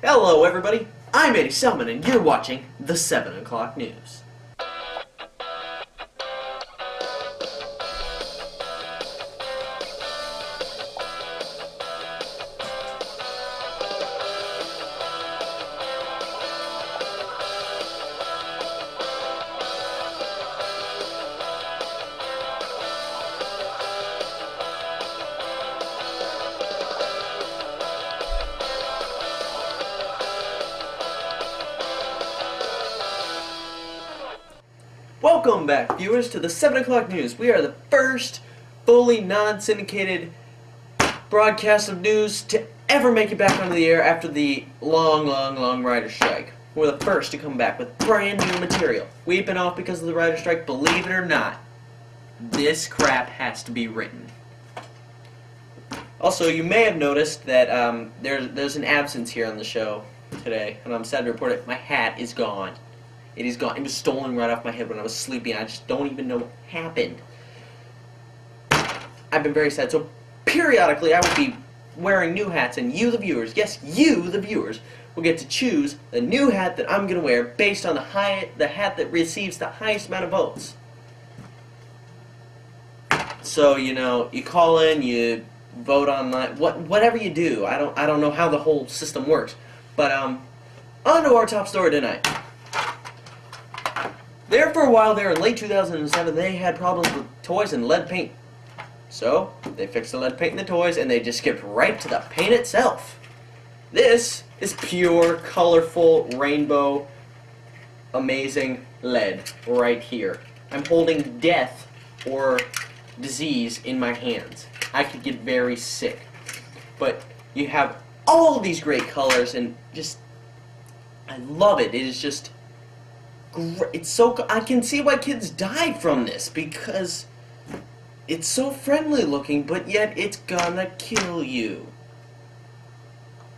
Hello everybody, I'm Eddie Selman and you're watching the 7 o'clock news. Welcome back, viewers, to the 7 o'clock news. We are the first fully non-syndicated broadcast of news to ever make it back onto the air after the long writer's strike. We're the first to come back with brand new material. We've been off because of the writer's strike, believe it or not. This crap has to be written. Also, you may have noticed that there's an absence here on the show today, and I'm sad to report it. My hat is gone. It is gone. It was stolen right off my head when I was sleeping. I just don't even know what happened. I've been very sad. So periodically I will be wearing new hats, and you, the viewers, yes, you, the viewers, will get to choose the new hat that I'm going to wear based on the hat that receives the highest amount of votes. So, you know, you call in, you vote online, whatever you do. I don't know how the whole system works. But on to our top story tonight. There for a while there in late 2007, they had problems with toys and lead paint. So, they fixed the lead paint in the toys, and they just skipped right to the paint itself. This is pure, colorful, rainbow, amazing lead right here. I'm holding death or disease in my hands. I could get very sick. But you have all these great colors, and just, I love it. It is just... it's so, I can see why kids die from this, because it's so friendly looking, but yet it's gonna kill you.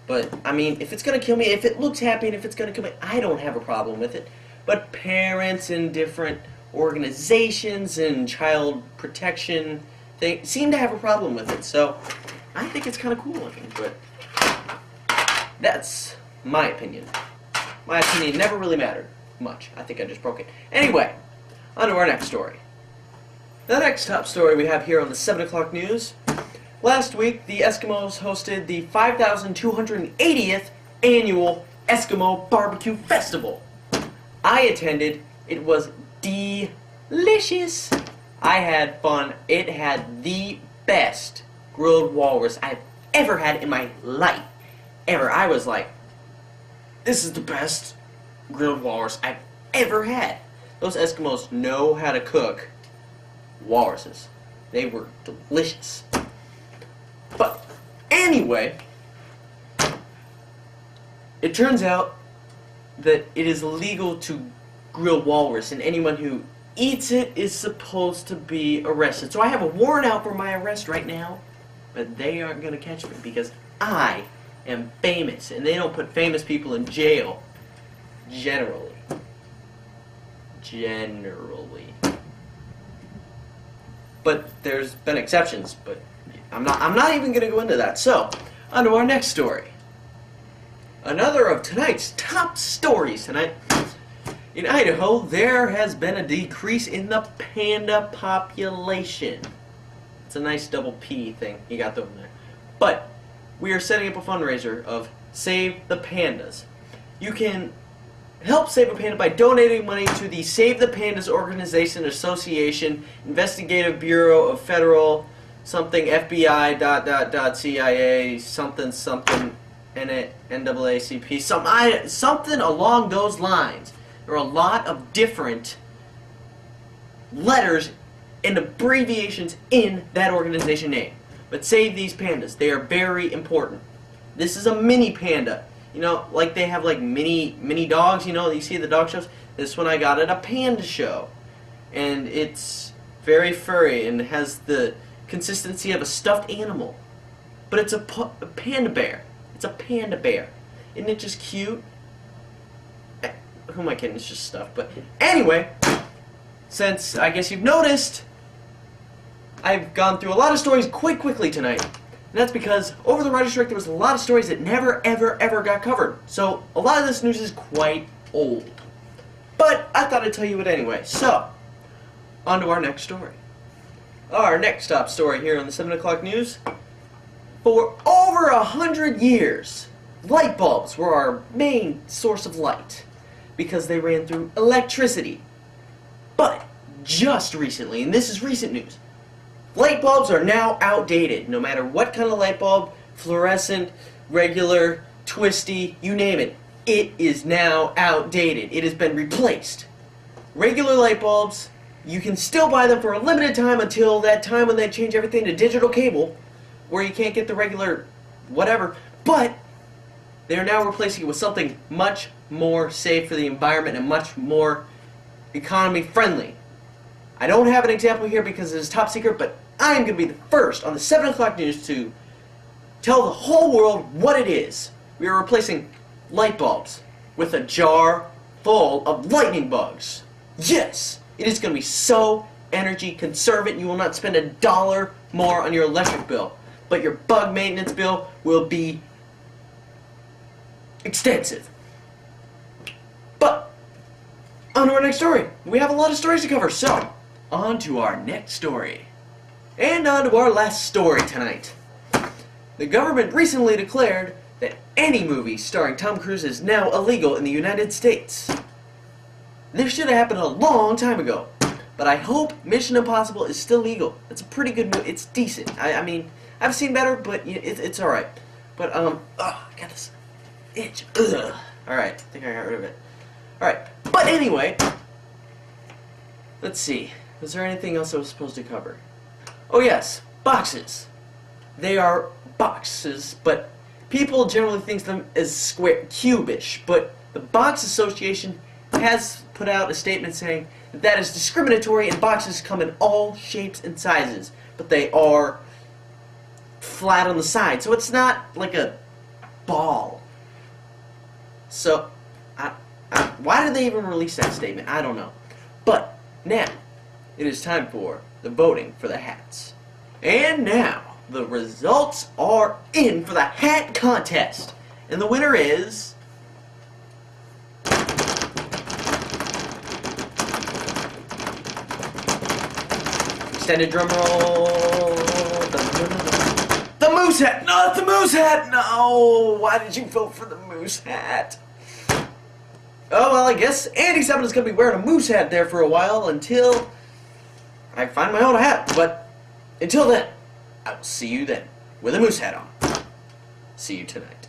But, I mean, if it's gonna kill me, if it looks happy and if it's gonna kill me, I don't have a problem with it. But parents in different organizations and child protection, they seem to have a problem with it. So, I think it's kind of cool looking, but that's my opinion. My opinion never really mattered much. I think I just broke it. Anyway, on to our next story. The next top story we have here on the 7 o'clock news. Last week, the Eskimos hosted the 5,280th annual Eskimo Barbecue Festival. I attended. It was delicious. I had fun. It had the best grilled walrus I've ever had in my life. Ever. I was like, this is the best grilled walrus I've ever had. Those Eskimos know how to cook walruses. They were delicious. But anyway, it turns out that it is illegal to grill walrus, and anyone who eats it is supposed to be arrested. So I have a warrant out for my arrest right now, but they aren't going to catch me because I am famous, and they don't put famous people in jail. Generally. But there's been exceptions, but I'm not even gonna go into that. So, on to our next story. Another of tonight's top stories tonight. In Idaho, there has been a decrease in the panda population. It's a nice double P thing you got them there. But we are setting up a fundraiser of Save the Pandas. You can help save a panda by donating money to the Save the Pandas Organization Association, Investigative Bureau of Federal, something FBI, CIA, something, NAACP, something along those lines. There are a lot of different letters and abbreviations in that organization name. But save these pandas. They are very important. This is a mini panda. You know, like they have like mini dogs, you know, you see the dog shows. This one I got at a panda show. And it's very furry and has the consistency of a stuffed animal. But it's a panda bear. It's a panda bear. Isn't it just cute? Who am I kidding? It's just stuff. But anyway, since I guess you've noticed, I've gone through a lot of stories quite quickly tonight. And that's because over the writer's strike there was a lot of stories that never ever got covered. So a lot of this news is quite old. But I thought I'd tell you it anyway. So, on to our next story. Our next top story here on the 7 o'clock news. For over 100 years, light bulbs were our main source of light because they ran through electricity. But just recently, and this is recent news, light bulbs are now outdated. No matter what kind of light bulb, fluorescent, regular, twisty, you name it, it is now outdated. It has been replaced. Regular light bulbs, you can still buy them for a limited time until that time when they change everything to digital cable, where you can't get the regular whatever, but they're now replacing it with something much more safe for the environment and much more economy friendly. I don't have an example here because it is top secret, but I am going to be the first on the 7 o'clock news to tell the whole world what it is. We are replacing light bulbs with a jar full of lightning bugs. Yes! It is going to be so energy conservant you will not spend $1 more on your electric bill. But your bug maintenance bill will be extensive. But, on to our next story. We have a lot of stories to cover, so on to our next story. And on to our last story tonight. The government recently declared that any movie starring Tom Cruise is now illegal in the United States. This should have happened a long time ago. But I hope Mission Impossible is still legal. It's a pretty good movie. It's decent. I mean, I've seen better, but it's alright. But, I got this itch. Ugh. Alright, I think I got rid of it. Alright, but anyway, let's see. Was there anything else I was supposed to cover? Oh yes, boxes. They are boxes, but people generally think of them as square, cubish. But the Box Association has put out a statement saying that that is discriminatory and boxes come in all shapes and sizes, but they are flat on the side, so it's not like a ball. So, why did they even release that statement? I don't know. But now, it is time for the voting for the hats. And now, the results are in for the hat contest. And the winner is... extended drum roll. The moose hat! Not the moose hat! No! Why did you vote for the moose hat? Oh, well, I guess Andy 7 is going to be wearing a moose hat there for a while until I find my own hat. But until then, I will see you then with a moose hat on. See you tonight.